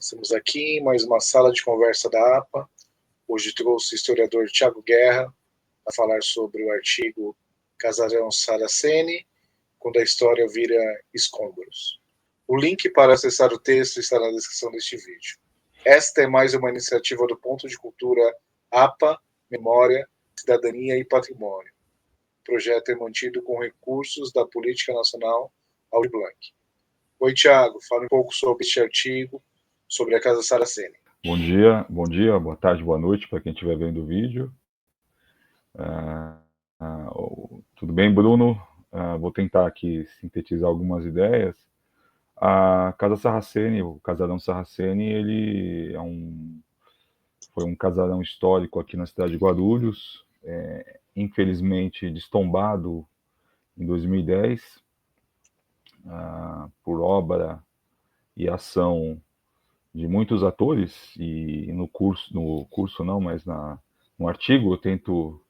Estamos aqui em mais uma sala de conversa da APA. Hoje trouxe o historiador Thiago Guerra a falar sobre o artigo Casarão Saraceni, quando a história vira escombros. O link para acessar o texto está na descrição deste vídeo. Esta é mais uma iniciativa do Ponto de Cultura APA, Memória, Cidadania e Patrimônio. O projeto é mantido com recursos da Política Nacional Aldir Blanc. Oi, Thiago, fala um pouco sobre este artigo, sobre a Casa Saraceni. Bom dia, boa tarde, boa noite para quem estiver vendo o vídeo. Tudo bem, Bruno? Vou tentar aqui sintetizar algumas ideias. A Casa Saraceni, o Casarão Saraceni, ele foi um casarão histórico aqui na cidade de Guarulhos, infelizmente destombado em 2010, por obra e ação de muitos atores, e no curso não, mas no artigo eu tento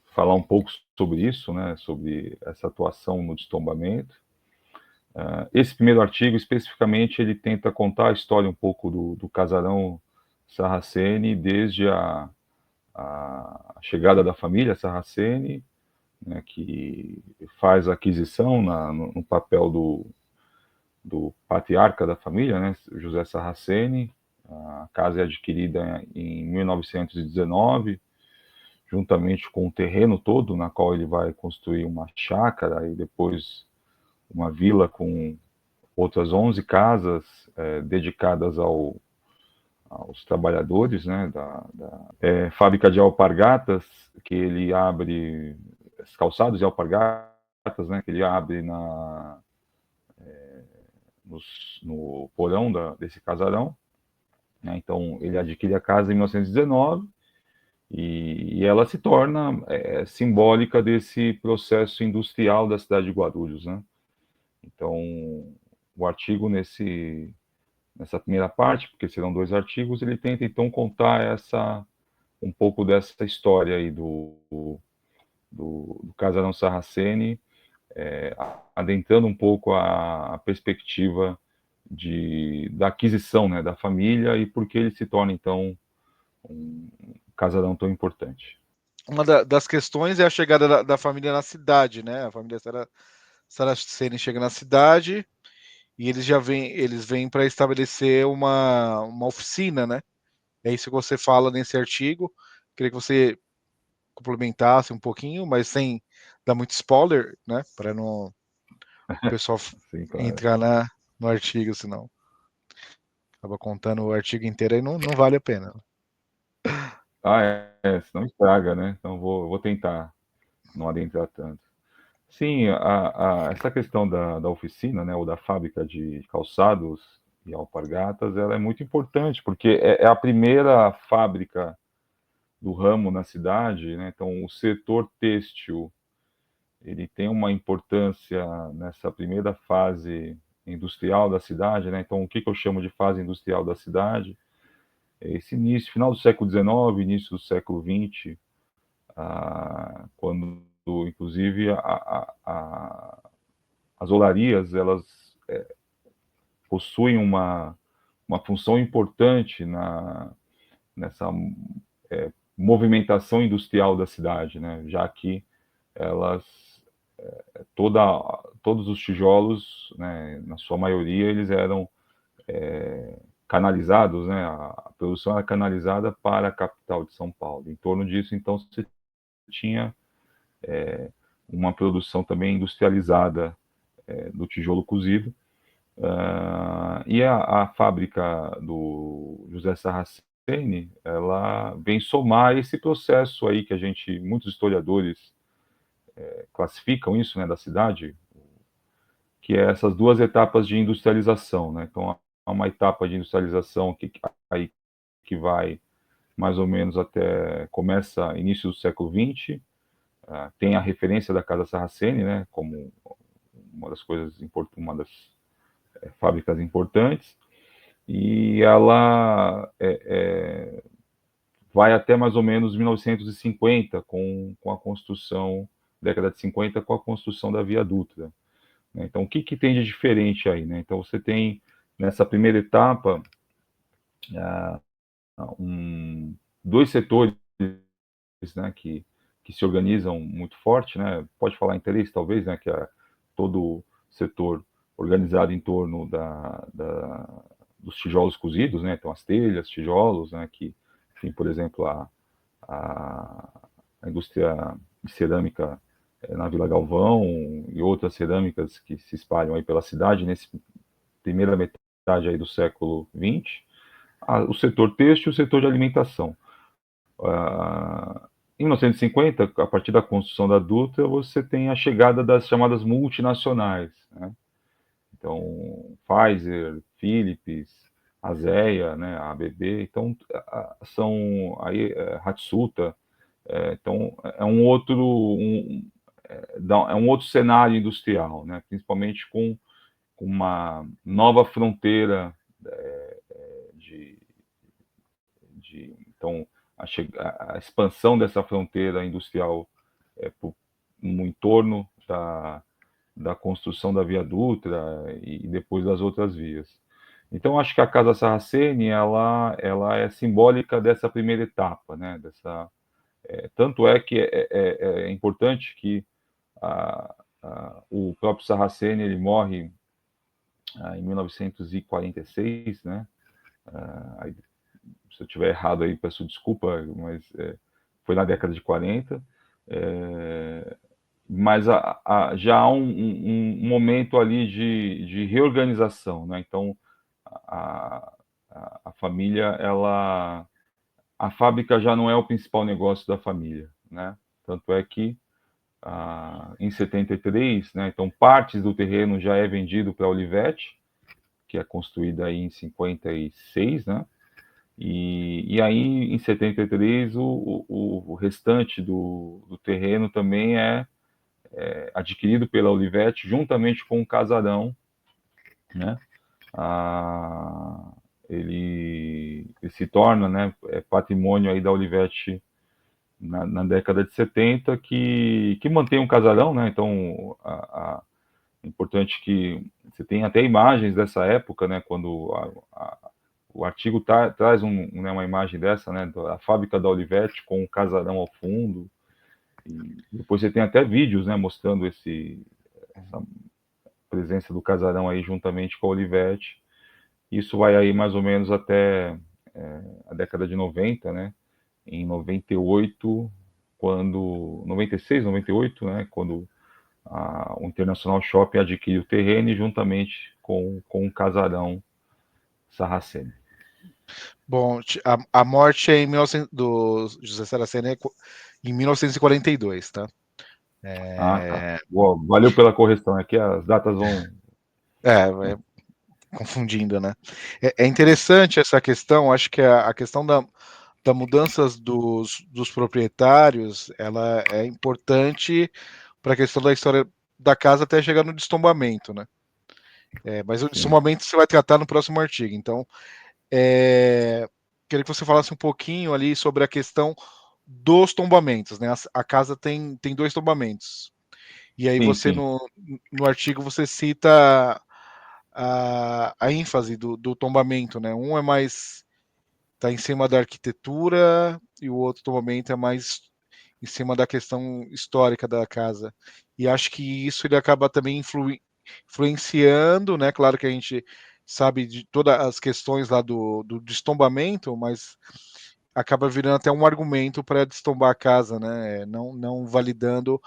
falar um pouco sobre isso, né, sobre essa atuação no destombamento. Esse primeiro artigo, especificamente, ele tenta contar a história um pouco do Casarão Saraceni, desde a chegada da família Saraceni, né, que faz a aquisição no papel do patriarca da família, né, José Saraceni. A casa é adquirida em 1919, juntamente com o terreno todo, na qual ele vai construir uma chácara e depois uma vila com outras 11 casas dedicadas aos trabalhadores, né, fábrica de alpargatas, que ele abre, calçados de alpargatas, né, que ele abre no porão desse casarão, né. Então ele adquire a casa em 1919 e ela se torna simbólica desse processo industrial da cidade de Guarulhos, né. Então o artigo nessa primeira parte, porque serão 2 artigos, ele tenta então contar um pouco dessa história aí do Casarão Saraceni, adentrando um pouco a perspectiva da aquisição, né, da família, e por que ele se torna, então, um casarão tão importante. Uma das questões é a chegada da família na cidade, né? A família Saraceni chega na cidade e eles vêm para estabelecer uma oficina, né? É isso que você fala nesse artigo. Queria que você complementasse um pouquinho, mas sem dar muito spoiler, né? Para não o pessoal Sim, claro. entrar no artigo, senão acaba contando o artigo inteiro e não vale a pena. Senão estraga, né? Então vou tentar não adentrar tanto. Sim, essa questão da oficina, né, ou da fábrica de calçados e alpargatas, ela é muito importante, porque é a primeira fábrica do ramo na cidade, né? Então o setor têxtil, ele tem uma importância nessa primeira fase industrial da cidade, né? Então o que eu chamo de fase industrial da cidade? É esse início, final do século XIX, início do século XX, quando inclusive as olarias, elas possuem uma função importante nessa movimentação industrial da cidade, né? Já que elas, todos os tijolos, né, na sua maioria, eles eram canalizados, né? A produção era canalizada para a capital de São Paulo. Em torno disso, então, você tinha uma produção também industrializada do tijolo cozido. E a fábrica do José Saraceni, ela vem somar esse processo aí que muitos historiadores classificam isso, né, da cidade, que é essas 2 etapas de industrialização, né? Então há uma etapa de industrialização que vai mais ou menos começa início do século XX, tem a referência da Casa Saraceni, né, como uma das coisas importantes, uma das fábricas importantes, e ela vai até mais ou menos 1950 com a construção, década de 50, com a construção da Via Dutra, né? Então o que tem de diferente aí, né? Então você tem nessa primeira etapa, dois setores, né, que se organizam muito forte, né, pode falar em três talvez, né, que é todo o setor organizado em torno dos tijolos cozidos, né, então as telhas, tijolos, né, que, enfim, por exemplo, a indústria de cerâmica na Vila Galvão e outras cerâmicas que se espalham aí pela cidade nesse primeira metade aí do século XX, o setor têxtil e o setor de alimentação. Em 1950, a partir da construção da Dutra, você tem a chegada das chamadas multinacionais, né? Então, Pfizer, Philips, ASEA, né, a ABB, então são aí Hatsuta, então é um outro cenário industrial, né, principalmente com uma nova fronteira então a expansão dessa fronteira industrial no entorno da construção da Via Dutra e depois das outras vias. Então, acho que a Casa Sarraceni, ela é simbólica dessa primeira etapa, né? Tanto é que é importante que o próprio Sarraceni, ele morre em 1946, né? Se eu estiver errado aí, peço desculpa, mas foi na década de 40. Mas já há um momento ali de reorganização, né? Então, a família, a fábrica já não é o principal negócio da família, né? Tanto é que em 73, né? Então partes do terreno já é vendido para a Olivetti, que é construída aí em 56, né? E aí em 73 o restante do terreno também é adquirido pela Olivetti juntamente com o casarão, né? Ele se torna, né, patrimônio aí da Olivetti na década de 70, que mantém um casarão, né? Então, é importante que você tenha até imagens dessa época, né? Quando o artigo traz né, uma imagem dessa, né? Da fábrica da Olivetti com um casarão ao fundo. E depois você tem até vídeos, né? Mostrando essa presença do casarão aí juntamente com a Olivetti. Isso vai aí mais ou menos até a década de 90, né? Em 98, 96, 98, né? Quando o International Shopping adquire o terreno e juntamente com o casarão Sarraceni. Bom, a morte é do José Saraceni em 1942, tá? Tá. Boa, valeu pela correção. Aqui as datas vão... vai confundindo, né? É interessante essa questão, acho que a questão da mudanças dos proprietários, ela é importante para a questão da história da casa até chegar no destombamento, né? Mas o destombamento você vai tratar no próximo artigo. Então, queria que você falasse um pouquinho ali sobre a questão dos tombamentos, né? A casa tem dois tombamentos. E aí você, no artigo, você cita a ênfase do tombamento, né? Um é mais... está em cima da arquitetura e o outro tombamento é mais em cima da questão histórica da casa. E acho que isso ele acaba também influenciando, né? Claro que a gente sabe de todas as questões lá do destombamento, mas acaba virando até um argumento para destombar a casa, né? Não validando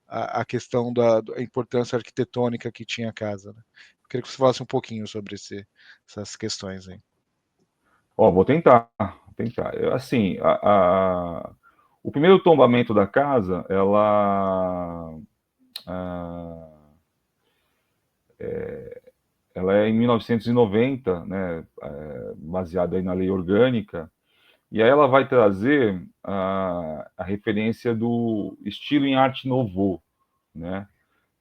a questão da importância arquitetônica que tinha a casa. Né? Eu queria que você falasse um pouquinho sobre essas questões aí. Vou tentar. Assim, o primeiro tombamento da casa, ela é em 1990, né, baseada aí na lei orgânica, e aí ela vai trazer a referência do estilo em Arte Nouveau, né?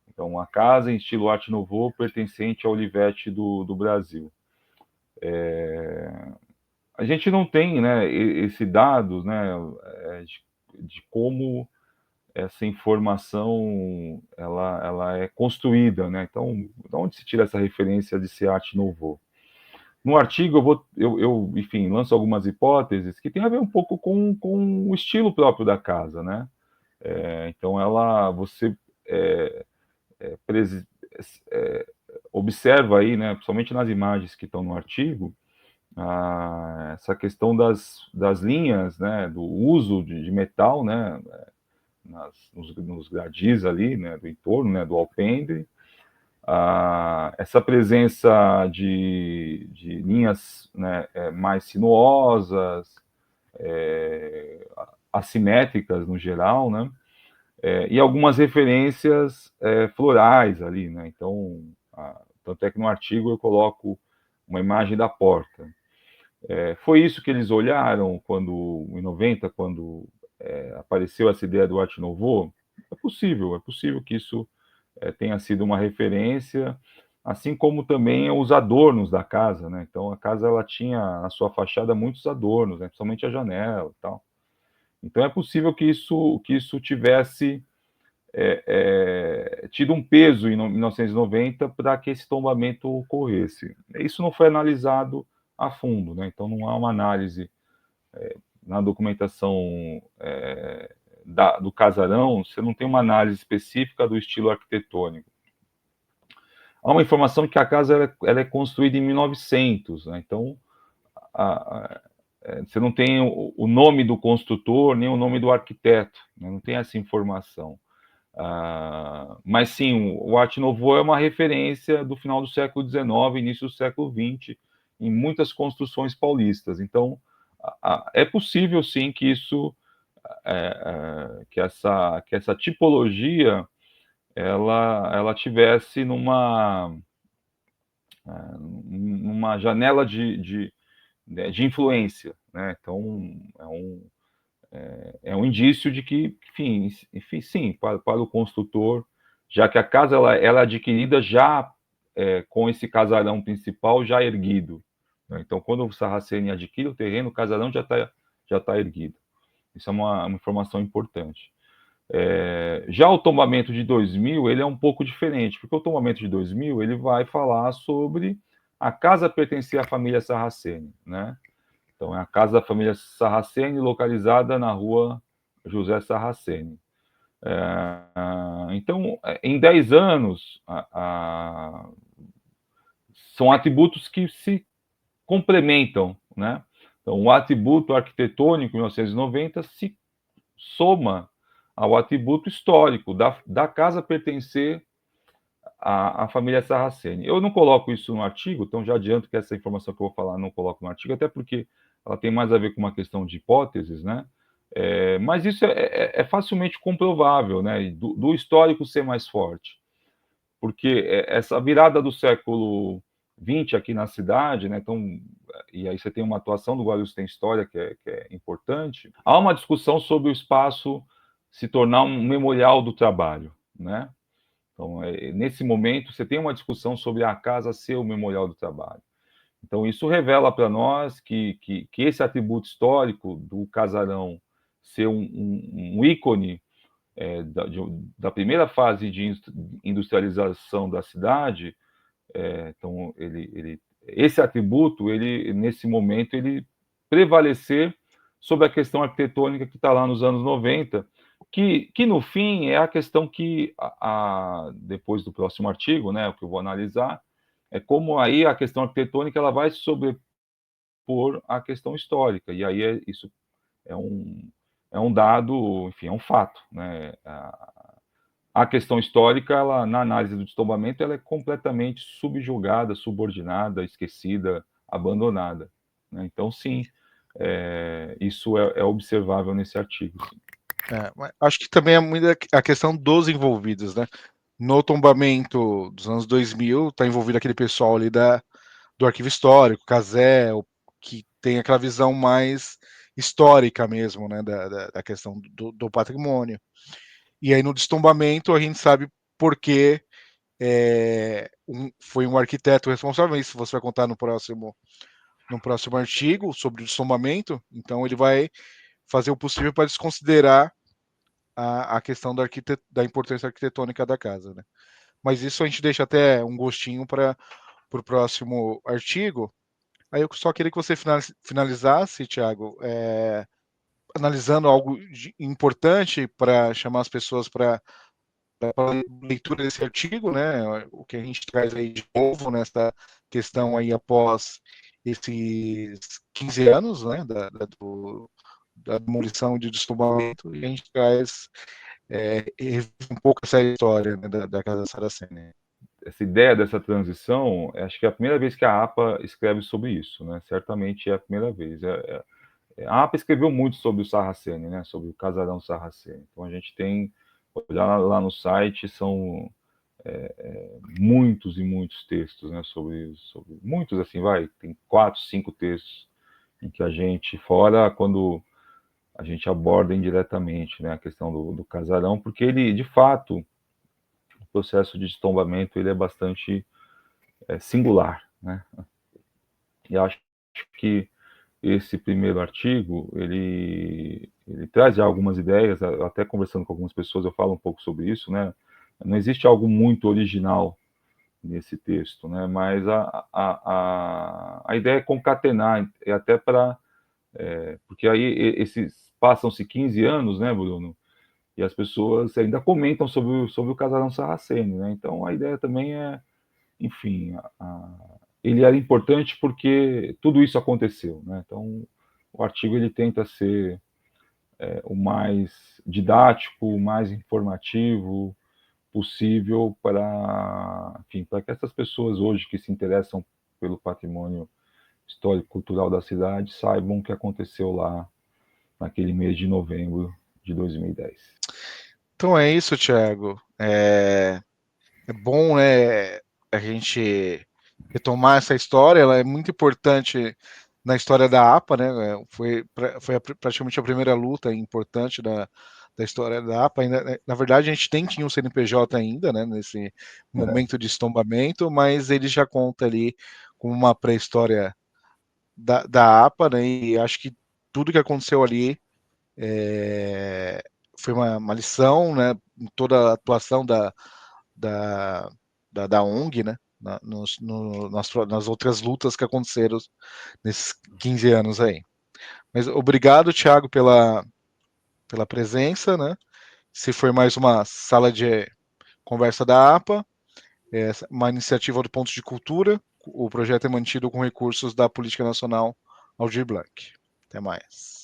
Então, a casa em estilo Arte Nouveau pertencente ao Olivetti do Brasil. A gente não tem, né, esse dados, né, de como essa informação ela é construída, né? Então, de onde se tira essa referência de ser Arte Nouveau? No artigo enfim, lanço algumas hipóteses que tem a ver um pouco com o estilo próprio da casa, né? Então você observa aí, né, principalmente nas imagens que estão no artigo, essa questão das linhas, né, do uso de metal, né, nos gradis ali, né, do entorno, né, do alpendre, essa presença de linhas, né, mais sinuosas, assimétricas no geral, né, e algumas referências florais ali, né, então, tanto é que no artigo eu coloco uma imagem da porta. Foi isso que eles olharam em 90, quando apareceu essa ideia do Art Nouveau? É possível que isso tenha sido uma referência, assim como também os adornos da casa, né? Então a casa ela tinha na sua fachada muitos adornos, né? Principalmente a janela e tal. Então é possível que isso tivesse tido um peso em 1990 para que esse tombamento ocorresse. Isso não foi analisado a fundo, né? Então não há uma análise na documentação do casarão, você não tem uma análise específica do estilo arquitetônico. Há uma informação que a casa ela é construída em 1900, né? Então você não tem o nome do construtor nem o nome do arquiteto, né? Não tem essa informação. Mas sim, o Art Nouveau é uma referência do final do século XIX, início do século XX, em muitas construções paulistas. Então, é possível sim que que essa tipologia ela tivesse numa janela de influência, né? Então, é um indício de que, enfim sim, para o construtor, já que a casa ela é adquirida já com esse casarão principal já erguido, né? Então, quando o Sarraceni adquire o terreno, o casarão já tá erguido. Isso é uma informação importante. Já o tombamento de 2000, ele é um pouco diferente, porque o tombamento de 2000, ele vai falar sobre a casa pertencer à família Sarraceni, né? Então, é a casa da família Sarraceni, localizada na rua José Sarraceni. Então, em 10 anos, são atributos que se complementam, né? Então, o atributo arquitetônico, em 1990, se soma ao atributo histórico da casa pertencer à família Sarraceni. Eu não coloco isso no artigo, então já adianto que essa informação que eu vou falar não coloco no artigo, até porque ela tem mais a ver com uma questão de hipóteses, né? Mas isso é facilmente comprovável, né? Do histórico ser mais forte, porque essa virada do século XX aqui na cidade, né? Então, e aí você tem uma atuação do Guarulhos Tem História que é importante. Há uma discussão sobre o espaço se tornar um memorial do trabalho, né? Então, nesse momento, você tem uma discussão sobre a casa ser o memorial do trabalho. Então, isso revela para nós que esse atributo histórico do casarão ser um ícone da primeira fase de industrialização da cidade, então, esse atributo, nesse momento, ele prevalecer sobre a questão arquitetônica que está lá nos anos 90, que no fim é a questão que, depois do próximo artigo, né, o que eu vou analisar, é como aí a questão arquitetônica ela vai se sobrepor à questão histórica, e aí isso é um dado, enfim, é um fato, né? A questão histórica, ela, na análise do destombamento, ela é completamente subjugada, subordinada, esquecida, abandonada, né? Então, sim, isso é observável nesse artigo. Sim. Acho que também é muito a questão dos envolvidos, né? No tombamento dos anos 2000, está envolvido aquele pessoal ali do arquivo histórico, Casé, que tem aquela visão mais histórica mesmo, né, da questão do patrimônio. E aí no destombamento a gente sabe por que foi um arquiteto responsável. Isso você vai contar no próximo artigo sobre o destombamento. Então ele vai fazer o possível para desconsiderar a questão da importância arquitetônica da casa, né? Mas isso a gente deixa até um gostinho para o próximo artigo. Aí eu só queria que você finalizasse, Thiago, analisando algo importante para chamar as pessoas para a leitura desse artigo, né? O que a gente traz aí de novo nessa questão aí após esses 15 anos, né? Da demolição e de destombamento, e a gente traz um pouco essa história, né, da Casa Saraceni. Essa ideia dessa transição, acho que é a primeira vez que a APA escreve sobre isso, né? Certamente é a primeira vez. A APA escreveu muito sobre o Sarraceni, né? Sobre o casarão Sarraceni. Então a gente tem, olhar lá no site, são muitos e muitos textos, né? Sobre muitos, assim, tem 4, 5 textos em que a gente, fora quando a gente aborda indiretamente, né, a questão do casarão, porque ele, de fato, o processo de destombamento ele é bastante singular, né? E acho que esse primeiro artigo ele traz já algumas ideias, até conversando com algumas pessoas eu falo um pouco sobre isso, né? Não existe algo muito original nesse texto, né? Mas a ideia é concatenar, até para porque aí passam-se 15 anos, né, Bruno? E as pessoas ainda comentam sobre o casarão Sarraceni, né? Então a ideia também enfim, ele era importante porque tudo isso aconteceu, né? Então o artigo ele tenta ser o mais didático, o mais informativo possível para que essas pessoas hoje que se interessam pelo patrimônio histórico-cultural da cidade saibam o que aconteceu lá naquele mês de novembro de 2010. Então é isso, Thiago. É bom, né, a gente retomar essa história, ela é muito importante na história da APA, né? Foi praticamente a primeira luta importante da história da APA. Ainda, na verdade, a gente tinha um CNPJ ainda, né, nesse momento de estombamento, mas ele já conta ali com uma pré-história da APA, né? E acho que tudo que aconteceu ali foi uma lição, né? Em toda a atuação da ONG, né? Nas outras lutas que aconteceram nesses 15 anos aí. Mas obrigado, Thiago, pela presença, né? Se foi mais uma sala de conversa da APA, uma iniciativa do Ponto de Cultura. O projeto é mantido com recursos da Política Nacional Aldir Blanc. Até mais.